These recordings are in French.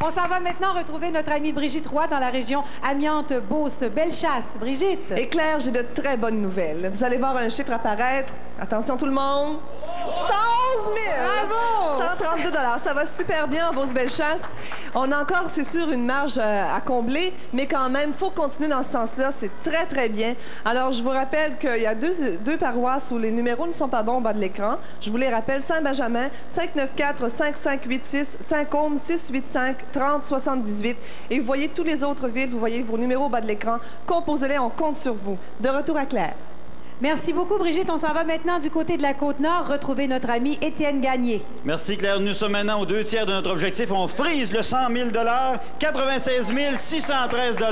On s'en va maintenant retrouver notre amie Brigitte Roy dans la région Amiante-Beauce-Bellechasse. Brigitte. Et Claire, j'ai de très bonnes nouvelles. Vous allez voir un chiffre apparaître. Attention tout le monde. 111 000! Bravo! 132 $. Ça va super bien en Beauce-Bellechasse. On a encore, c'est sûr, une marge à combler, mais quand même, il faut continuer dans ce sens-là. C'est très, très bien. Alors, je vous rappelle qu'il y a deux paroisses où les numéros ne sont pas bons au bas de l'écran. Je vous les rappelle. Saint-Benjamin, 594-5586, Saint-Côme, 685-3078. Et vous voyez tous les autres villes, vous voyez vos numéros au bas de l'écran. Composez-les, on compte sur vous. De retour à Claire. Merci beaucoup, Brigitte. On s'en va maintenant du côté de la Côte-Nord retrouver notre ami Étienne Gagné. Merci, Claire. Nous sommes maintenant aux 2 tiers de notre objectif. On frise le 100 000 96 613 $.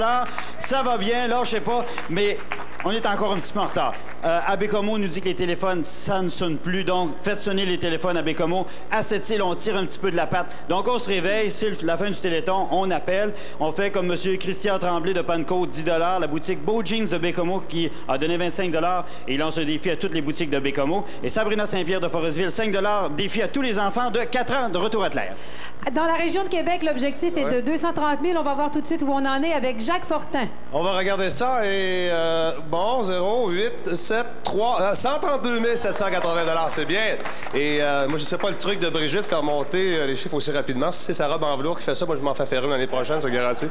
Ça va bien, là, je sais pas, mais on est encore un petit peu en retard. À Bécomo, nous dit que les téléphones, ça ne sonne plus. Donc, faites sonner les téléphones à Bécomo. À Sept-Îles, on tire un petit peu de la patte. Donc, on se réveille. C'est la fin du Téléthon. On appelle. On fait comme M. Christian Tremblay de Pannecote, 10 $. La boutique Beau Jeans de Bécomo qui a donné 25 $. Et il lance un défi à toutes les boutiques de Bécomo. Et Sabrina Saint-Pierre de Forestville, 5 $. Défi à tous les enfants de 4 ans de retour à Claire. Dans la région de Québec, l'objectif est de 230 000. On va voir tout de suite où on en est avec Jacques Fortin. On va regarder ça et bon, 0, 8, 7, 3, 132 780 $, c'est bien. Et moi, je sais pas le truc de Brigitte, faire monter les chiffres aussi rapidement. Si c'est sa robe en velours qui fait ça, moi, je m'en fais faire une l'année prochaine, c'est garanti.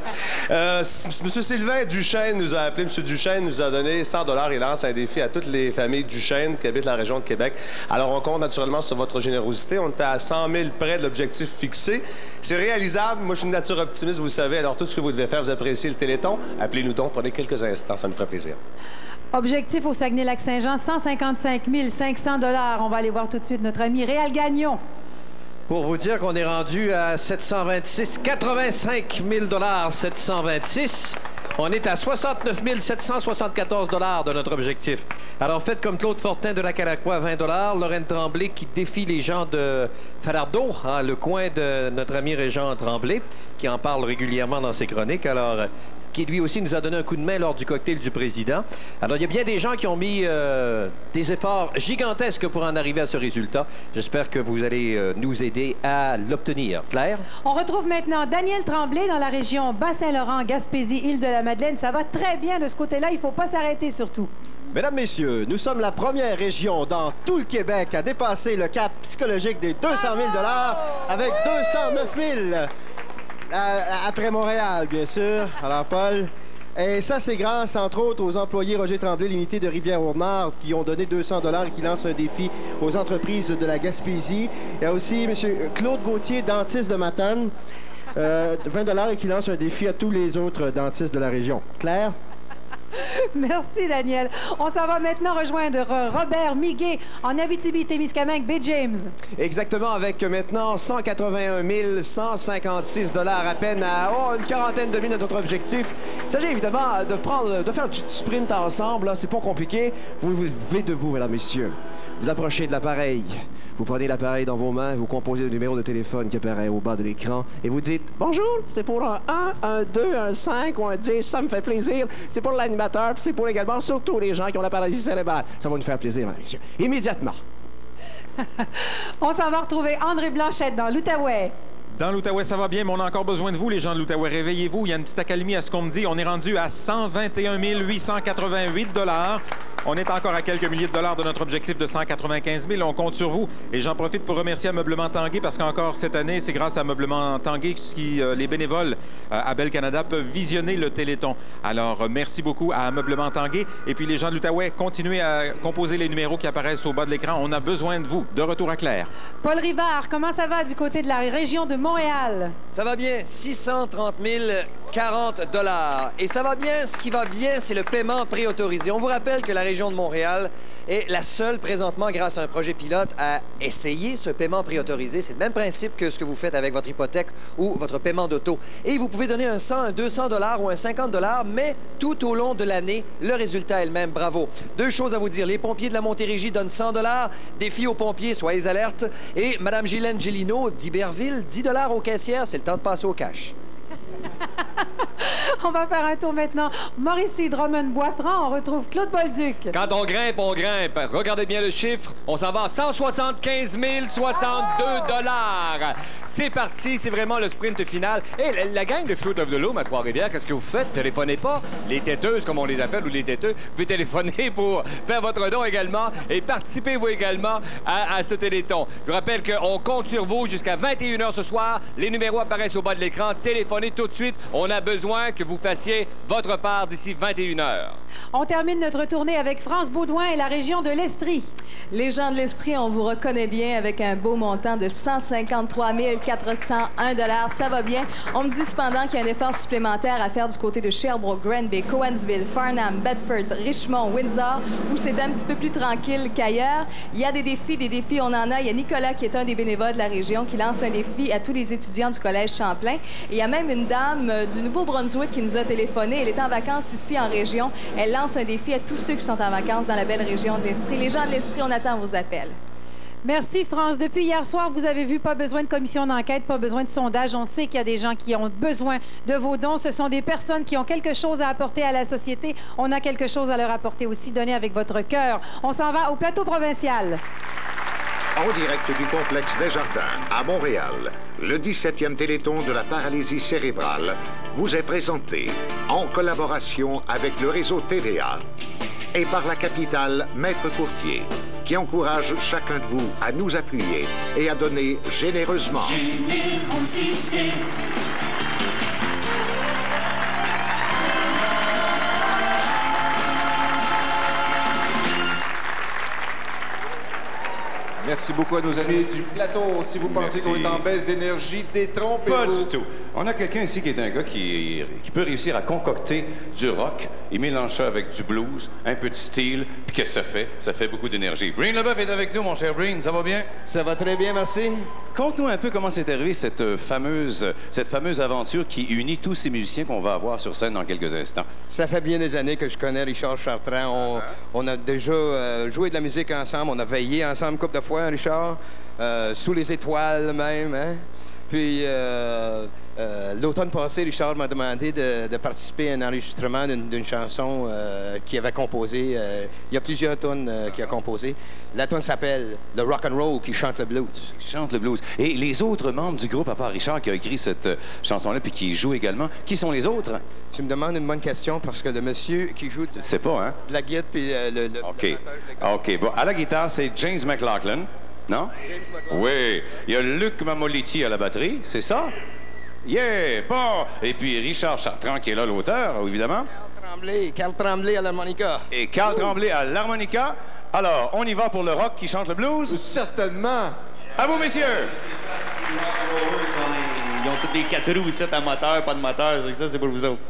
Monsieur Sylvain Duchesne nous a appelé. Monsieur Duchesne nous a donné 100 $. Il lance un défi à toutes les familles Duchesne qui habitent la région de Québec. Alors, on compte naturellement sur votre générosité. On est à 100 000 près de l'objectif fixé. C'est réalisable. Moi, je suis une nature optimiste, vous le savez. Alors, tout ce que vous devez faire, vous appréciez le Téléthon. Appelez-nous donc. Prenez quelques instants. Ça nous ferait plaisir. Objectif au Saguenay-Lac-Saint-Jean, 155 500 $. On va aller voir tout de suite notre ami Réal Gagnon. Pour vous dire qu'on est rendu à 85 000 $, 726. On est à 69 774 $ de notre objectif. Alors faites comme Claude Fortin de la Caraquois, 20 $. Lorraine Tremblay qui défie les gens de Falardeau, hein, le coin de notre ami Régent Tremblay, qui en parle régulièrement dans ses chroniques. Alors, qui lui aussi nous a donné un coup de main lors du cocktail du président. Alors, il y a bien des gens qui ont mis des efforts gigantesques pour en arriver à ce résultat. J'espère que vous allez nous aider à l'obtenir. Claire? On retrouve maintenant Daniel Tremblay dans la région Bas-Saint-Laurent, Gaspésie, Île-de-la-Madeleine. Ça va très bien de ce côté-là. Il ne faut pas s'arrêter surtout. Mesdames, Messieurs, nous sommes la première région dans tout le Québec à dépasser le cap psychologique des 200 000 $ avec 209 000 après Montréal, bien sûr. Alors, Paul, et ça, c'est grâce, entre autres, aux employés Roger Tremblay, l'unité de Rivière-au-Nord, qui ont donné 200 $ et qui lancent un défi aux entreprises de la Gaspésie. Il y a aussi M. Claude Gauthier, dentiste de Matane, 20 $ et qui lance un défi à tous les autres dentistes de la région. Claire? Merci, Daniel. On s'en va maintenant rejoindre Robert Miguet en Abitibi-Témiscamingue, Bay James. Exactement, avec maintenant 181 156 $ à peine à une quarantaine de minutes de notre objectif. Il s'agit évidemment de faire un petit sprint ensemble. C'est pas compliqué. Vous vous levez debout, mesdames, messieurs. Vous approchez de l'appareil. Vous prenez l'appareil dans vos mains, vous composez le numéro de téléphone qui apparaît au bas de l'écran et vous dites « Bonjour, c'est pour un 1, un 2, un 5 ou un 10, ça me fait plaisir. C'est pour l'animateur, puis c'est pour également surtout les gens qui ont la paralysie cérébrale. Ça va nous faire plaisir, mesdames et messieurs. » Immédiatement. On s'en va retrouver André Blanchette dans l'Outaouais. Dans l'Outaouais, ça va bien, mais on a encore besoin de vous, les gens de l'Outaouais. Réveillez-vous, il y a une petite accalmie à ce qu'on me dit. On est rendu à 121 888 $. On est encore à quelques milliers de dollars de notre objectif de 195 000. On compte sur vous. Et j'en profite pour remercier Ameublement Tanguay parce qu'encore cette année, c'est grâce à Ameublement Tanguay que les bénévoles à Bell Canada peuvent visionner le Téléthon. Alors, merci beaucoup à Ameublement Tanguay. Et puis, les gens de l'Outaouais, continuez à composer les numéros qui apparaissent au bas de l'écran. On a besoin de vous. De retour à Claire. Paul Rivard, comment ça va du côté de la région de Montréal? Ça va bien, 630 040 $. Et ça va bien, ce qui va bien, c'est le paiement préautorisé. On vous rappelle que la région de Montréal est la seule présentement, grâce à un projet pilote, à essayer ce paiement préautorisé. C'est le même principe que ce que vous faites avec votre hypothèque ou votre paiement d'auto. Et vous pouvez donner un 100, un 200 $ ou un 50 $, mais tout au long de l'année, le résultat est le même. Bravo. Deux choses à vous dire. Les pompiers de la Montérégie donnent 100 $. Défi aux pompiers, soyez alertes. Et Mme Guylaine Gélino d'Iberville, 10 $ aux caissières. C'est le temps de passer au cash. On va faire un tour maintenant. Mauricie, Drummond, Boisfranc, on retrouve Claude Bolduc. Quand on grimpe, on grimpe. Regardez bien le chiffre. On s'en va à 175 062 $. C'est parti, c'est vraiment le sprint final. Et la gang de Fruit of the Loom à Trois-Rivières, qu'est-ce que vous faites? Téléphonez pas. Les têteuses, comme on les appelle, ou les têteux, vous pouvez téléphoner pour faire votre don également et participez vous également à ce téléthon. Je vous rappelle qu'on compte sur vous jusqu'à 21 h ce soir. Les numéros apparaissent au bas de l'écran. Téléphonez tout de suite. On a besoin que vous fassiez votre part d'ici 21 h. On termine notre tournée avec France Baudouin et la région de l'Estrie. Les gens de l'Estrie, on vous reconnaît bien avec un beau montant de 153 401 $. Ça va bien. On me dit cependant qu'il y a un effort supplémentaire à faire du côté de Sherbrooke, Granby, Cowansville, Farnham, Bedford, Richmond, Windsor, où c'est un petit peu plus tranquille qu'ailleurs. Il y a des défis, on en a. Il y a Nicolas, qui est un des bénévoles de la région, qui lance un défi à tous les étudiants du Collège Champlain. Et il y a même une dame du Nouveau-Brunswick qui nous a téléphoné. Elle est en vacances ici en région. Elle lance un défi à tous ceux qui sont en vacances dans la belle région de l'Estrie. Les gens de l'Estrie, on attend vos appels. Merci, France. Depuis hier soir, vous avez vu, pas besoin de commission d'enquête, pas besoin de sondage. On sait qu'il y a des gens qui ont besoin de vos dons. Ce sont des personnes qui ont quelque chose à apporter à la société. On a quelque chose à leur apporter aussi. Donnez avec votre cœur. On s'en va au plateau provincial. En direct du complexe des Jardins, à Montréal, le 17e Téléthon de la paralysie cérébrale vous est présenté en collaboration avec le réseau TVA et par la capitale Maître Courtier, qui encourage chacun de vous à nous appuyer et à donner généreusement. Générosité. Merci beaucoup à nos amis du plateau. Si vous pensez qu'on est en baisse d'énergie, détrompez-vous. Pas du tout. On a quelqu'un ici qui est un gars qui peut réussir à concocter du rock. Il mélange ça avec du blues, un peu de style. Puis qu'est-ce que ça fait? Ça fait beaucoup d'énergie. Breen Leboeuf est avec nous, mon cher Breen. Ça va bien? Ça va très bien, merci. Conte-nous un peu comment c'est arrivé cette fameuse aventure qui unit tous ces musiciens qu'on va avoir sur scène dans quelques instants. Ça fait bien des années que je connais Richard Chartrand. On a déjà joué de la musique ensemble. On a veillé ensemble une couple de fois, Richard. Sous les étoiles même, hein? Puis l'automne passé, Richard m'a demandé de participer à un enregistrement d'une chanson qu'il avait composée. Il y a plusieurs tunes qu'il a composées. La tune s'appelle « Le Rock and Roll qui chante le blues ». Chante le blues. Et les autres membres du groupe, à part Richard qui a écrit cette chanson-là puis qui joue également, qui sont les autres? Tu me demandes une bonne question parce que le monsieur qui joue... C'est pas, hein? De la guitare puis OK. OK. Bon, à la guitare, c'est James McLaughlin. Non? Oui. Il y a Luc Mamoliti à la batterie, c'est ça? Yeah! Bon! Et puis Richard Chartrand qui est là, l'auteur, évidemment. Carl Tremblay à l'harmonica. Et Carl Tremblay à l'harmonica. Alors, on y va pour le rock qui chante le blues? Certainement! À vous, messieurs! Ils ont tous des 4 roues ici, à moteur, pas de moteur. Ça, c'est pour vous autres.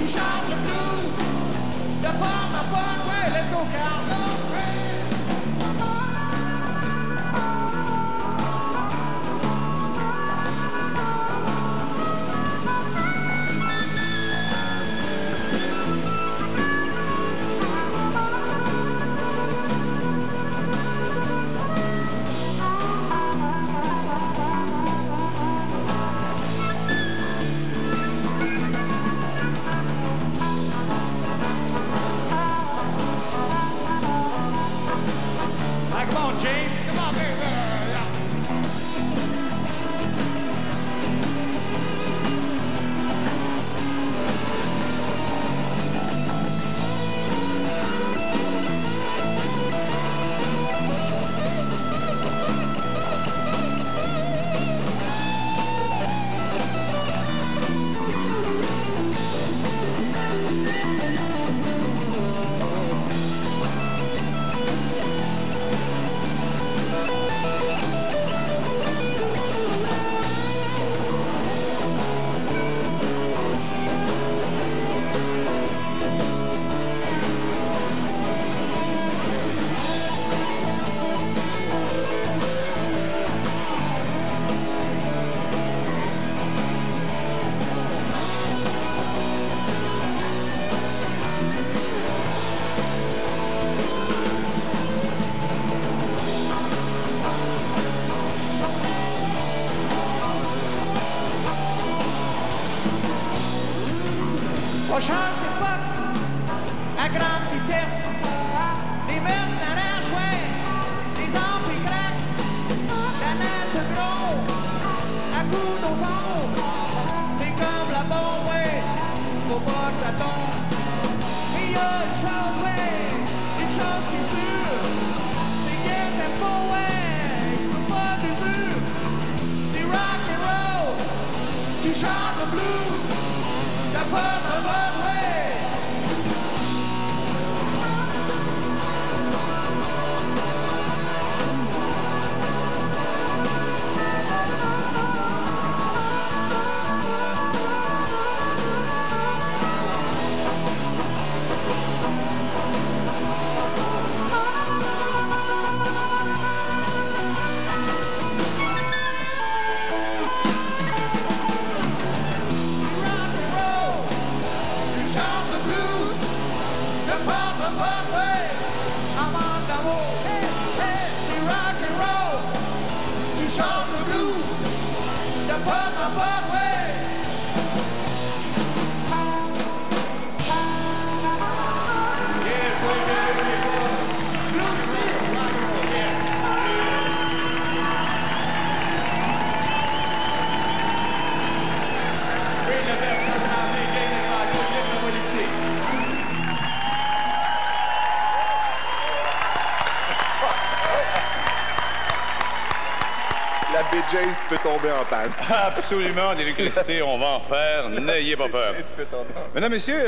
Shot! On change d'époque à grande vitesse. Les mercenaires jouets, les amplis craquent. La neige se gros à coups d'au fond. C'est comme la bombe, ouais, faut pas que ça tombe. Mais y a une chose, ouais, une chose qui est sûre. C'est bien tempo, ouais, je peux pas d'usure. Du rock and roll, du chant de blues. T'as pas de Broadway. James peut tomber en panne. Absolument, l'électricité, on va en faire. N'ayez pas peur. Mesdames, Messieurs,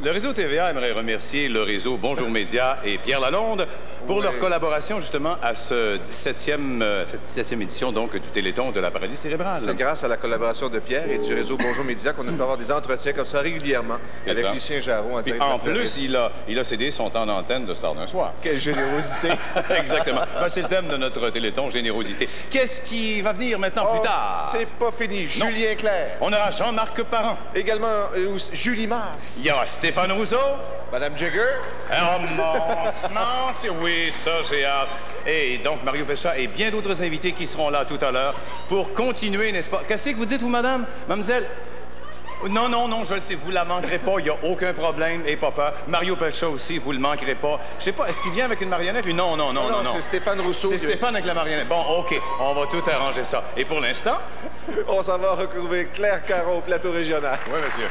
le réseau TVA aimerait remercier le réseau Bonjour Média et Pierre Lalonde pour leur collaboration justement à cette 17e édition donc, du Téléthon de la paralysie cérébrale. C'est grâce à la collaboration de Pierre et du réseau Bonjour Média qu'on peut avoir des entretiens comme ça régulièrement avec Lucien Jarreau. En plus, il a cédé son temps d'antenne de Star d'un soir. Quelle générosité! Exactement. Ben, c'est le thème de notre Téléthon, générosité. Qu'est-ce qui va venir maintenant plus tard? C'est pas fini. Julien Clerc. On aura Jean-Marc Parent. Également Julie Masse. Il y aura Stéphane Rousseau. Madame Jagger. Oh, mon oui, ça, j'ai hâte. Et donc, Mario Pécha et bien d'autres invités qui seront là tout à l'heure pour continuer, n'est-ce pas? Qu'est-ce que vous dites, vous, madame? Mademoiselle? Non, non, non, je le sais, vous la manquerez pas, il n'y a aucun problème, et pas peur. Mario Pelcha aussi, vous le manquerez pas. Je sais pas, est-ce qu'il vient avec une marionnette? Lui? Non, non, non, non, non. C'est Stéphane Rousseau. C'est Stéphane avec la marionnette. Bon, OK, on va tout arranger ça. Et pour l'instant? On s'en va retrouver Claire Caron au plateau régional. Oui, monsieur.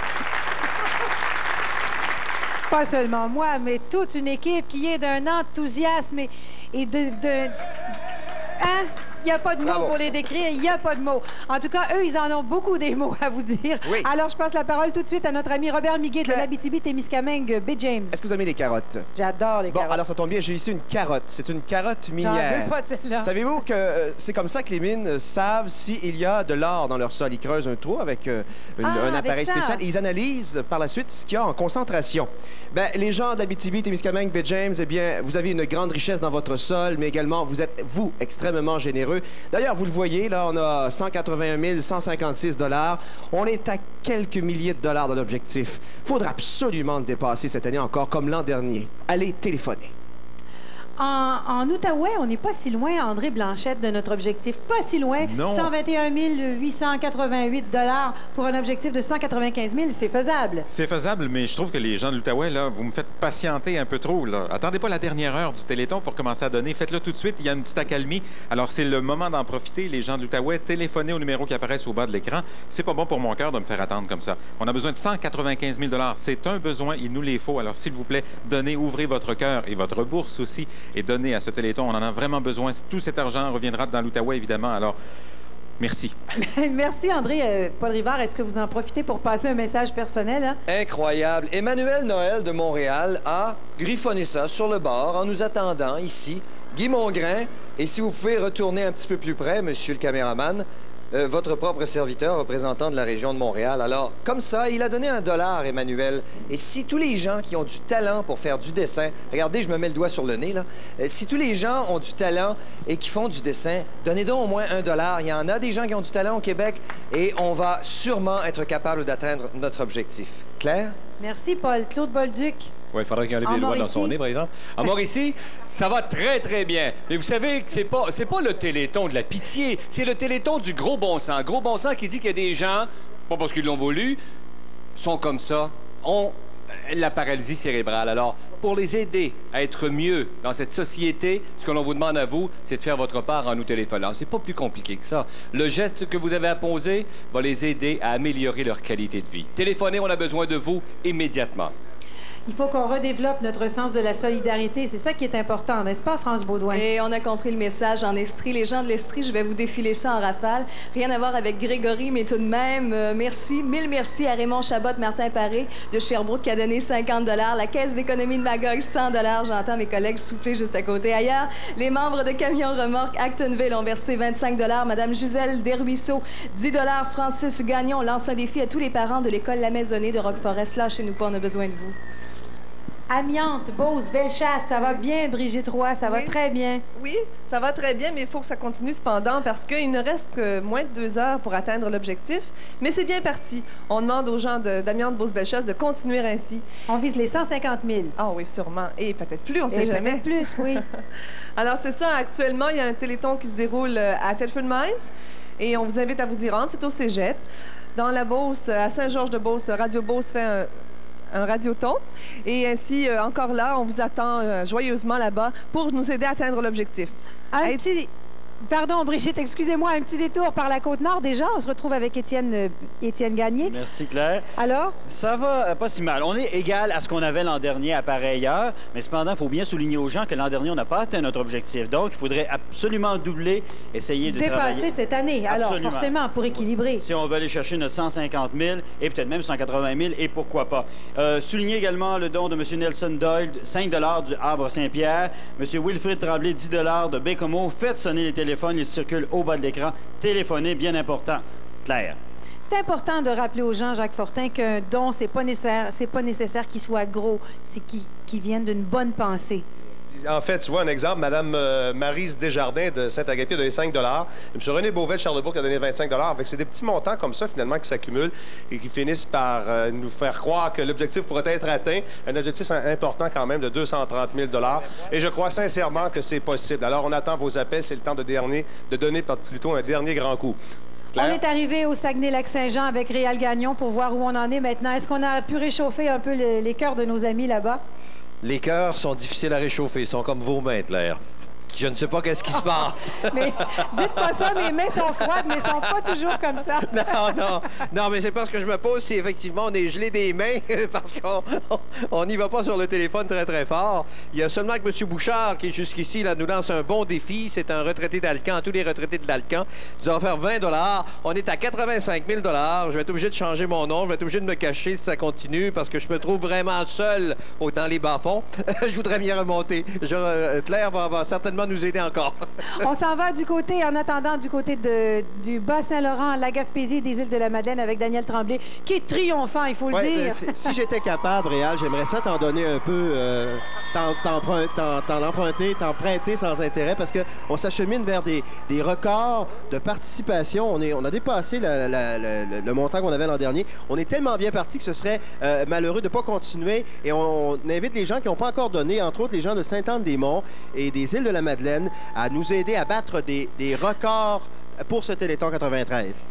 Pas seulement moi, mais toute une équipe qui est d'un enthousiasme et de... Hein? Il n'y a pas de mots pour les décrire, il n'y a pas de mots. En tout cas, eux, ils en ont beaucoup des mots à vous dire. Oui. Alors, je passe la parole tout de suite à notre ami Robert Miguet de l'Abitibi-Témiscamingue, B. James. Est-ce que vous aimez les carottes? J'adore les carottes. Bon, alors ça tombe bien, j'ai ici une carotte. C'est une carotte minière. J'en veux pas de celle-là. Savez-vous que c'est comme ça que les mines savent s'il y a de l'or dans leur sol? Ils creusent un trou avec un appareil spécial et ils analysent par la suite ce qu'il y a en concentration. Ben, les gens d'Abitibi-Témiscamingue, B. James, eh bien, vous avez une grande richesse dans votre sol, mais également, vous êtes, vous, extrêmement généreux. D'ailleurs, vous le voyez, là, on a 181 156 $. On est à quelques milliers de dollars dans l'objectif. Il faudra absolument le dépasser cette année encore, comme l'an dernier. Allez téléphoner. En Outaouais, on n'est pas si loin, André Blanchette, de notre objectif. Pas si loin. Non. 121 888 $ pour un objectif de 195 000, c'est faisable. C'est faisable, mais je trouve que les gens de l'Outaouais, là, vous me faites patienter un peu trop. Là. Attendez pas la dernière heure du Téléthon pour commencer à donner. Faites-le tout de suite. Il y a une petite accalmie. Alors, c'est le moment d'en profiter. Les gens de l'Outaouais, téléphonez au numéro qui apparaît au bas de l'écran. C'est pas bon pour mon cœur de me faire attendre comme ça. On a besoin de 195 000 $. C'est un besoin. Il nous les faut. Alors, s'il vous plaît, donnez, ouvrez votre cœur et votre bourse aussi et donnez à ce Téléthon. On en a vraiment besoin. Tout cet argent reviendra dans l'Outaouais, évidemment. Alors, merci. Merci, André. Paul Rivard, est-ce que vous en profitez pour passer un message personnel? Hein? Incroyable. Emmanuel Noël de Montréal a griffonné ça sur le bord en nous attendant ici. Guy Mongrain, et si vous pouvez retourner un petit peu plus près, monsieur le caméraman, votre propre serviteur, représentant de la région de Montréal. Alors, comme ça, il a donné $1, Emmanuel. Et si tous les gens qui ont du talent pour faire du dessin... Regardez, je me mets le doigt sur le nez, là. Si tous les gens ont du talent et qui font du dessin, donnez donc au moins $1. Il y en a des gens qui ont du talent au Québec et on va sûrement être capable d'atteindre notre objectif. Claire? Merci, Paul. Claude Bolduc. Oui, il faudrait qu'il enlève les doigts dans son nez, par exemple. À Mauricie, ça va très, très bien. Mais vous savez que c'est pas le Téléthon de la pitié, c'est le Téléthon du gros bon sens. Gros bon sens qui dit qu'il y a des gens, pas parce qu'ils l'ont voulu, sont comme ça ont la paralysie cérébrale. Alors, pour les aider à être mieux dans cette société, ce que l'on vous demande à vous, c'est de faire votre part en nous téléphonant. C'est pas plus compliqué que ça. Le geste que vous avez à poser va les aider à améliorer leur qualité de vie. Téléphonez, on a besoin de vous immédiatement. Il faut qu'on redéveloppe notre sens de la solidarité. C'est ça qui est important, n'est-ce pas, France Baudouin? Et on a compris le message en Estrie. Les gens de l'Estrie, je vais vous défiler ça en rafale. Rien à voir avec Grégory, mais tout de même, merci. Mille merci à Raymond Chabot, Martin Paré de Sherbrooke qui a donné 50 $. La Caisse d'économie de Magog, 100 $. J'entends mes collègues souffler juste à côté. Ailleurs, les membres de Camion Remorque Actonville ont versé 25 $. Madame Gisèle Desruisseaux, 10 $. Francis Gagnon lance un défi à tous les parents de l'école La Maisonnée de Roqueforest. Lâchez-nous pas, on a besoin de vous. Amiante, Beauce, Bellechasse, ça va bien, Brigitte Roy, ça va très bien. Oui, ça va très bien, mais il faut que ça continue cependant parce qu'il ne reste que moins de 2 heures pour atteindre l'objectif. Mais c'est bien parti. On demande aux gens d'Amiante, Beauce, Bellechasse de continuer ainsi. On vise les 150 000. Ah oui, sûrement. Et peut-être plus, on ne sait jamais. Peut-être plus, oui. Alors c'est ça, actuellement, il y a un téléthon qui se déroule à Thetford Mines et on vous invite à vous y rendre. C'est au Cégep. Dans la Beauce, à Saint-Georges-de-Beauce, Radio Beauce fait un radioton. Et ainsi, encore là, on vous attend joyeusement là-bas pour nous aider à atteindre l'objectif. Pardon, Brigitte, excusez-moi, un petit détour par la Côte-Nord déjà. On se retrouve avec Étienne Gagné. Merci, Claire. Alors? Ça va pas si mal. On est égal à ce qu'on avait l'an dernier à pareille heure, mais cependant, il faut bien souligner aux gens que l'an dernier, on n'a pas atteint notre objectif. Donc, il faudrait absolument doubler, essayer de travailler. Dépasser cette année, alors, forcément, pour équilibrer. Si on veut aller chercher notre 150 000 et peut-être même 180 000, et pourquoi pas. Souligner également le don de M. Nelson Doyle, 5 $ du Havre-Saint-Pierre. M. Wilfrid Tremblay, 10 $ de Bécomo. Faites sonner les téléphones, ils circulent au bas de l'écran. Téléphonez, bien important. Claire. C'est important de rappeler aux gens, Jacques Fortin, qu'un don, c'est pas nécessaire qu'il soit gros, c'est qu'il vienne d'une bonne pensée. En fait, tu vois un exemple, Mme Maryse Desjardins de Saint-Agathée a donné 5 $. M. René Beauvais de Charlebourg a donné 25 $. C'est des petits montants comme ça, finalement, qui s'accumulent et qui finissent par nous faire croire que l'objectif pourrait être atteint. Un objectif important quand même de 230 000 $. Et je crois sincèrement que c'est possible. Alors, on attend vos appels. C'est le temps de donner plutôt un dernier grand coup. Claire? On est arrivé au Saguenay-Lac-Saint-Jean avec Réal Gagnon pour voir où on en est maintenant. Est-ce qu'on a pu réchauffer un peu les cœurs de nos amis là-bas? Les cœurs sont difficiles à réchauffer. Ils sont comme vos mains, Claire. Je ne sais pas qu'est-ce qui se passe. Mais dites pas ça, mes mains sont froides, mais elles sont pas toujours comme ça. Non, mais c'est parce que je me pose si effectivement on est gelé des mains parce qu'on n'y va pas sur le téléphone très, très fort. Il y a seulement que M. Bouchard qui, jusqu'ici, là, nous lance un bon défi. C'est un retraité d'Alcan. Tous les retraités de l'Alcan nous ont offert 20 $. On est à 85 000 $. Je vais être obligé de changer mon nom. Je vais être obligé de me cacher si ça continue parce que je me trouve vraiment seul dans les bas-fonds. Je voudrais bien remonter. Claire va certainement nous aider encore. On s'en va en attendant, du côté du Bas-Saint-Laurent, la Gaspésie et des Îles-de-la-Madeleine avec Daniel Tremblay, qui est triomphant, il faut le dire. Si j'étais capable, Réal, j'aimerais ça t'en donner un peu, t'en prêter sans intérêt, parce qu'on s'achemine vers des records de participation. On a dépassé le montant qu'on avait l'an dernier. On est tellement bien parti que ce serait malheureux de ne pas continuer. Et on invite les gens qui n'ont pas encore donné, entre autres les gens de Sainte-Anne-des-Monts et des Îles-de-la-Madeleine, à nous aider à battre des records pour ce Téléthon 93.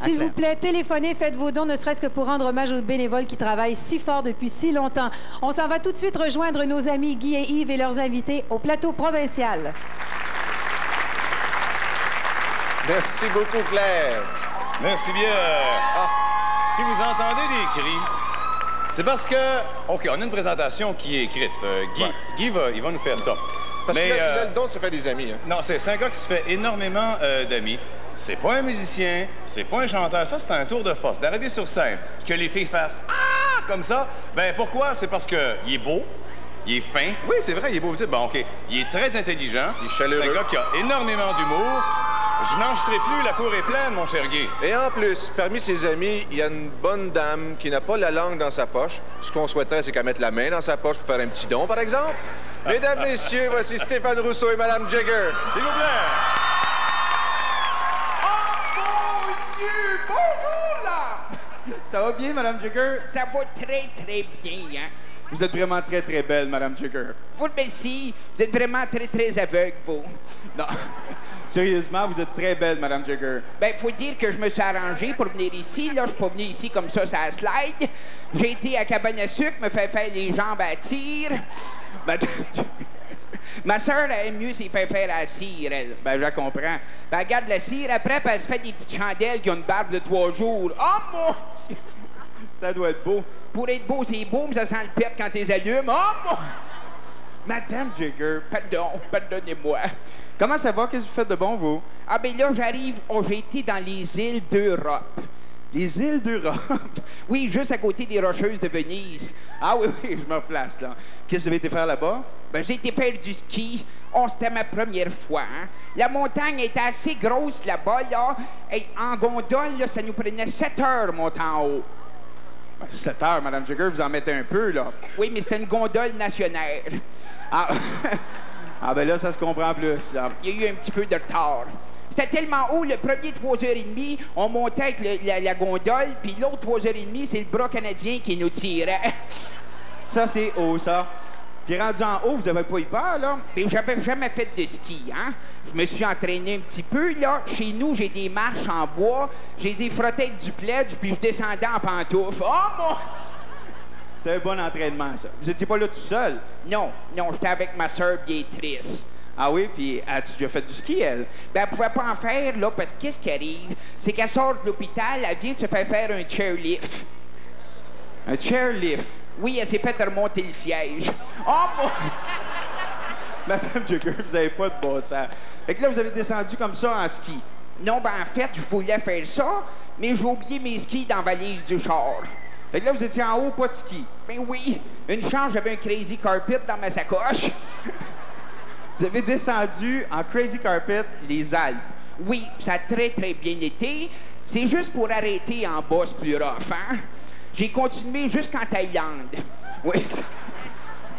S'il vous plaît, téléphonez, faites vos dons, ne serait-ce que pour rendre hommage aux bénévoles qui travaillent si fort depuis si longtemps. On s'en va tout de suite rejoindre nos amis Guy et Yves et leurs invités au plateau provincial. Merci beaucoup, Claire. Merci bien. Si vous entendez des cris, c'est parce que... OK, on a une présentation qui est écrite. Guy il va nous faire ça. Parce qu'il a le don de se faire des amis. Hein. Non, c'est un gars qui se fait énormément d'amis. C'est pas un musicien, c'est pas un chanteur. Ça, c'est un tour de force, d'arriver sur scène, que les filles fassent « Ah! » comme ça. Ben pourquoi? C'est parce qu'il est beau, il est fin. Oui, c'est vrai, il est beau. Bon, OK. Il est très intelligent. Il est chaleureux. C'est un gars qui a énormément d'humour. Je n'en jeterai plus, la cour est pleine, mon cher Guy. Et en plus, parmi ses amis, il y a une bonne dame qui n'a pas la langue dans sa poche. Ce qu'on souhaiterait, c'est qu'elle mette la main dans sa poche pour faire un petit don, par exemple. Mesdames, messieurs, voici Stéphane Rousseau et Mme Jagger. S'il vous plaît. Oh, mon Dieu! Bonjour, là! Ça va bien, Mme Jagger? Ça va très, très bien, hein? Vous êtes vraiment très, très belle, Mme Jagger. Vous le merci. Vous êtes vraiment très, très aveugle, vous. Non. Sérieusement, vous êtes très belle, Madame Jagger. Ben, faut dire que je me suis arrangé pour venir ici. Là, je suis pas venu ici comme ça la slide. J'ai été à cabane à sucre, me fait faire les jambes à tir. Ma sœur, elle aime mieux s'y faire faire à la cire, elle. Ben, je la comprends. Ben, elle regarde la cire, après, puis elle se fait des petites chandelles qui ont une barbe de 3 jours. Oh, mon Dieu! Ça doit être beau. Pour être beau, c'est beau, mais ça sent le pète quand tu les allumes. Oh, mon Dieu! Madame Jagger, Pardonnez-moi. comment ça va? Qu'est-ce que vous faites de bon, vous? Ah, ben là, j'arrive. Oh, j'ai été dans les îles d'Europe. Les îles d'Europe? Oui, juste à côté des Rocheuses de Venise. Ah oui, je me replace, là. Qu'est-ce que vous avez été faire là-bas? Ben, j'ai été faire du ski. Oh, c'était ma première fois, hein? La montagne était assez grosse là-bas, là. Et en gondole, là, ça nous prenait 7 heures monter en haut. Ben, 7 heures, Madame Jagger, vous en mettez un peu, là. Oui, mais c'était une gondole nationale. Ah, ah ben là, ça se comprend plus, là. Il y a eu un petit peu de retard. C'était tellement haut, le premier 3h30, on montait avec la gondole, puis l'autre 3h30, c'est le bras canadien qui nous tirait. Ça, c'est haut, ça. Puis rendu en haut, vous avez pas eu peur, là? Mais j'avais jamais fait de ski, hein? Je me suis entraîné un petit peu, là. Chez nous, j'ai des marches en bois. Je les ai frottées avec du pledge, puis je descendais en pantoufles. Oh, mon Dieu! C'était un bon entraînement, ça. Vous étiez pas là tout seul? Non, j'étais avec ma sœur Béatrice. Ah oui, puis as-tu déjà fait du ski, elle? Ben, elle pouvait pas en faire, là, parce que qu'est-ce qui arrive? C'est qu'elle sort de l'hôpital, elle vient de se faire un chairlift. Un chairlift? Oui, elle s'est fait remonter le siège. Oh, mon Dieu! Madame Jagger, vous avez pas de bon sens. Fait que là, vous avez descendu comme ça en ski. Non, ben, en fait, je voulais faire ça, mais j'ai oublié mes skis dans la valise du char. Fait que là, vous étiez en haut, pas de ski. Ben oui, une chance, j'avais un Crazy Carpet dans ma sacoche. Vous avez descendu en Crazy Carpet les Alpes. Oui, ça a très, très bien été. C'est juste pour arrêter en bas, c'est plus rough, hein? J'ai continué jusqu'en Thaïlande. Oui,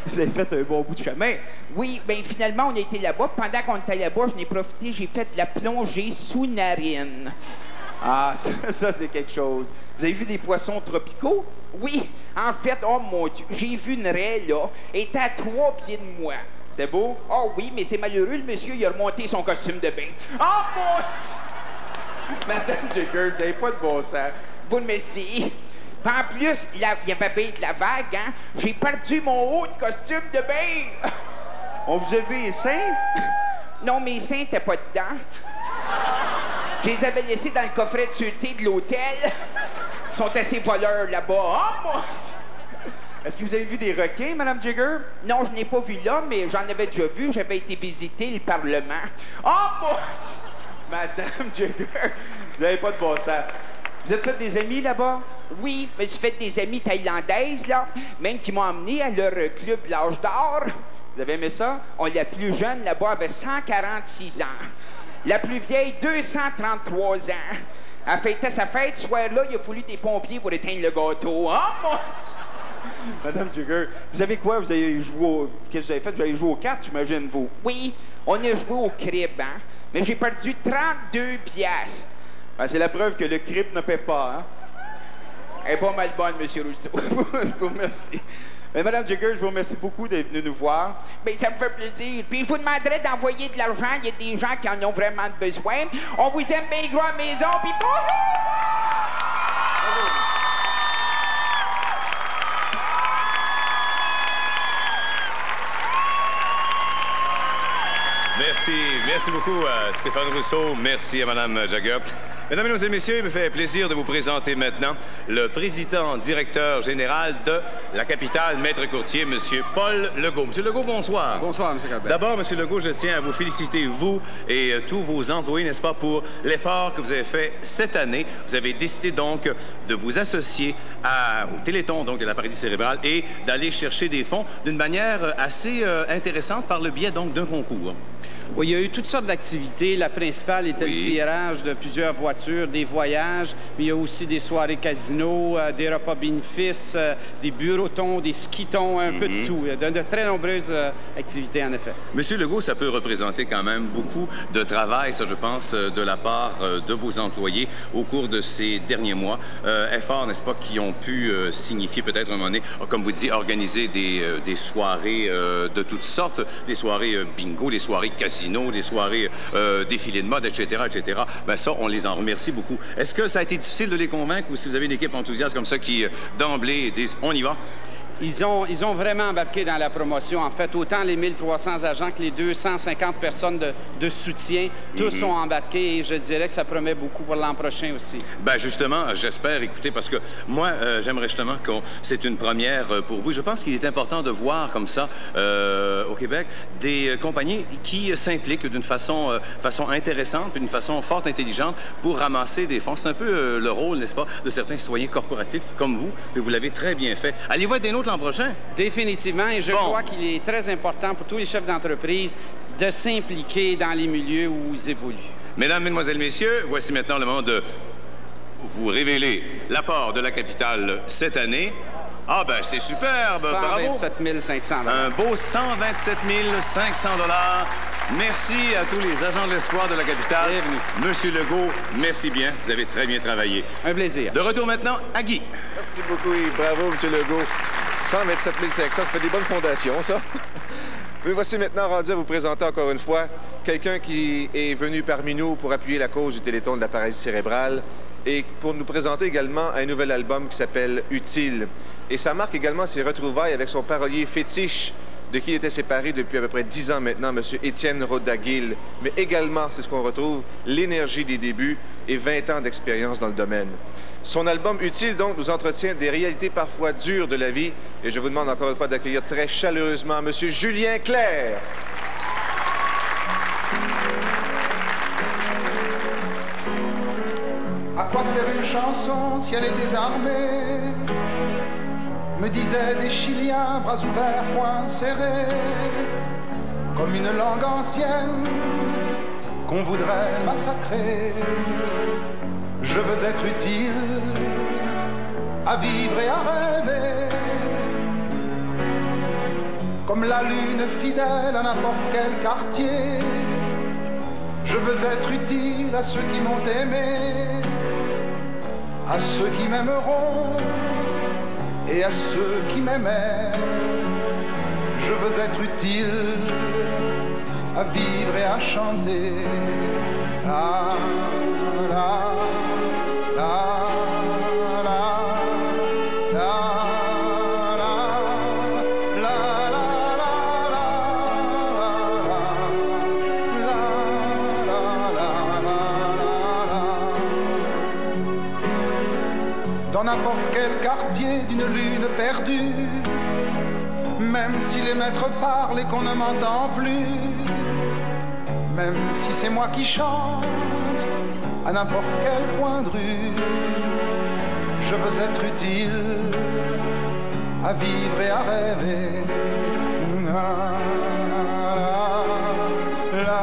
vous avez fait un bon bout de chemin. Oui, bien finalement, on a été là-bas. Pendant qu'on était là-bas, je n'ai profité, j'ai fait de la plongée sous-narine. Ah, ça c'est quelque chose. Vous avez vu des poissons tropicaux? Oui, en fait, oh mon Dieu, j'ai vu une raie, là, elle était à 3 pieds de moi. C'était beau? Oh oui, mais c'est malheureux, le monsieur, il a remonté son costume de bain. Oh mon Dieu! Madame Jagger, vous n'avez pas de bon sens. Vous le merci. En plus, il y avait bien de la vague, hein? J'ai perdu mon haut de costume de bain. On vous a vu les seins? Non, mes seins n'étaient pas dedans. Je les avais laissés dans le coffret de sûreté de l'hôtel. Ils sont assez voleurs là-bas. Oh, mon Dieu! Est-ce que vous avez vu des requins, Madame Jagger? Non, je n'ai pas vu là, mais j'en avais déjà vu. J'avais été visiter le Parlement. Oh, mon Dieu! Madame Jagger, vous n'avez pas de bon sens. Vous êtes fait des amis là-bas? Oui, je me suis fait des amies thaïlandaises, là, même qui m'ont emmené à leur club de l'âge d'or. Vous avez aimé ça? La plus jeune, là-bas, avait 146 ans. La plus vieille, 233 ans. Elle fêtait sa fête. Ce soir-là, il a fallu des pompiers pour éteindre le gâteau. Oh, mon Dieu! Madame Jagger, vous avez quoi? Vous avez joué au... Qu'est-ce que vous avez fait? Vous avez joué aux cartes, j'imagine, vous? Oui, on a joué au crib, hein? Mais j'ai perdu 32 piastres. Ben, c'est la preuve que le crip ne paie pas, hein? Elle est pas mal bonne, M. Rousseau. Je vous remercie. Mais Madame Jagger, je vous remercie beaucoup d'être venue nous voir. Bien, ça me fait plaisir. Puis je vous demanderais d'envoyer de l'argent. Il y a des gens qui en ont vraiment besoin. On vous aime bien gros à la maison. Puis bonjour! Merci beaucoup à Stéphane Rousseau. Merci à Mme Jagger. Mesdames et messieurs, il me fait plaisir de vous présenter maintenant le président directeur général de la capitale, maître courtier, M. Paul Legault. M. Legault, bonsoir. Bonsoir, M. Calbert. D'abord, M. Legault, je tiens à vous féliciter, vous et tous vos employés, n'est-ce pas, pour l'effort que vous avez fait cette année. Vous avez décidé donc de vous associer au Téléthon donc, de la paralysie cérébrale et d'aller chercher des fonds d'une manière assez intéressante par le biais donc d'un concours. Oui, il y a eu toutes sortes d'activités. La principale était le tirage de plusieurs voitures, des voyages, mais il y a aussi des soirées casino, des repas bénéfices, des burotons, des skitons, un peu de tout. Il y a de très nombreuses activités, en effet. Monsieur Legault, ça peut représenter quand même beaucoup de travail, ça, je pense, de la part de vos employés au cours de ces derniers mois. Efforts, n'est-ce pas, qui ont pu signifier peut-être à un moment donné, comme vous dites, organiser des soirées de toutes sortes, des soirées bingo, des soirées casino, casinos, des soirées défilés de mode, etc., etc. Ben ça, on les en remercie beaucoup. Est-ce que ça a été difficile de les convaincre ou si vous avez une équipe enthousiaste comme ça qui, d'emblée, disent « on y va » ? Ils ont vraiment embarqué dans la promotion. En fait, autant les 1300 agents que les 250 personnes de soutien, tous ont embarqué et je dirais que ça promet beaucoup pour l'an prochain aussi. Ben justement, j'espère, écoutez, parce que moi, j'aimerais justement que c'est une première pour vous. Je pense qu'il est important de voir comme ça, au Québec, des compagnies qui s'impliquent d'une façon intéressante, d'une façon fort intelligente pour ramasser des fonds. C'est un peu le rôle, n'est-ce pas, de certains citoyens corporatifs comme vous, et vous l'avez très bien fait. Allez-vous être des nôtres l'an prochain? Définitivement, et je crois qu'il est très important pour tous les chefs d'entreprise de s'impliquer dans les milieux où ils évoluent. Mesdames, Mesdemoiselles, Messieurs, voici maintenant le moment de vous révéler l'apport de la capitale cette année. Ah ben c'est superbe, bravo! 127 500 $. Un beau 127 500 $. Merci à tous les agents de l'espoir de la capitale. Bienvenue. Monsieur Legault, merci bien. Vous avez très bien travaillé. Un plaisir. De retour maintenant à Guy. Merci beaucoup et bravo, Monsieur Legault. 127 500, ça fait des bonnes fondations, ça. Nous voici maintenant rendus à vous présenter encore une fois quelqu'un qui est venu parmi nous pour appuyer la cause du Téléthon de la paralysie cérébrale et pour nous présenter également un nouvel album qui s'appelle « Utile ». Et ça marque également ses retrouvailles avec son parolier fétiche, de qui il était séparé depuis à peu près 10 ans maintenant, M. Étienne Rodaguil. Mais également, c'est ce qu'on retrouve, l'énergie des débuts et 20 ans d'expérience dans le domaine. Son album Utile, donc, nous entretient des réalités parfois dures de la vie. Et je vous demande encore une fois d'accueillir très chaleureusement M. Julien Clerc. À quoi sert une chanson si elle est désarmée? Me disaient des Chiliens, bras ouverts, poings serrés, comme une langue ancienne qu'on voudrait massacrer. Je veux être utile à vivre et à rêver, comme la lune fidèle à n'importe quel quartier. Je veux être utile à ceux qui m'ont aimé, à ceux qui m'aimeront et à ceux qui m'aimaient. Je veux être utile à vivre et à chanter. La, la, la, la, la, la, la, dans n'importe quel quartier d'une lune perdue, même si les maîtres parlent et qu'on ne m'entend plus, même si c'est moi qui chante à n'importe quel coin de rue, je veux être utile à vivre et à rêver. La, la, la.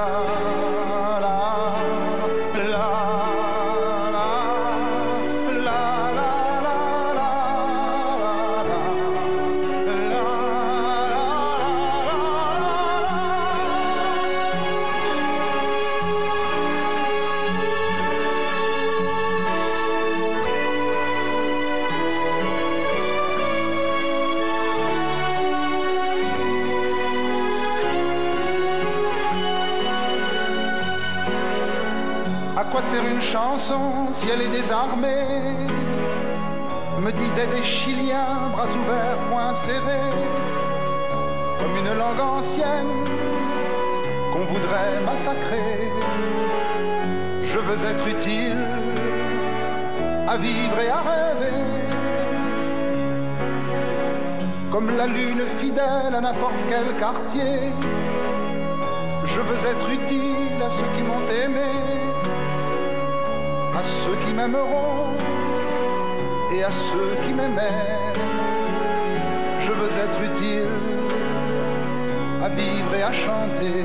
À quoi sert une chanson si elle est désarmée? Me disaient des Chiliens, bras ouverts, poings serrés, comme une langue ancienne qu'on voudrait massacrer. Je veux être utile à vivre et à rêver, comme la lune fidèle à n'importe quel quartier. Je veux être utile à ceux qui m'ont aimé, à ceux qui m'aimeront et à ceux qui m'aimaient. Je veux être utile à vivre et à chanter.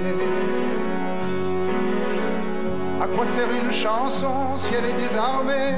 À quoi sert une chanson si elle est désarmée?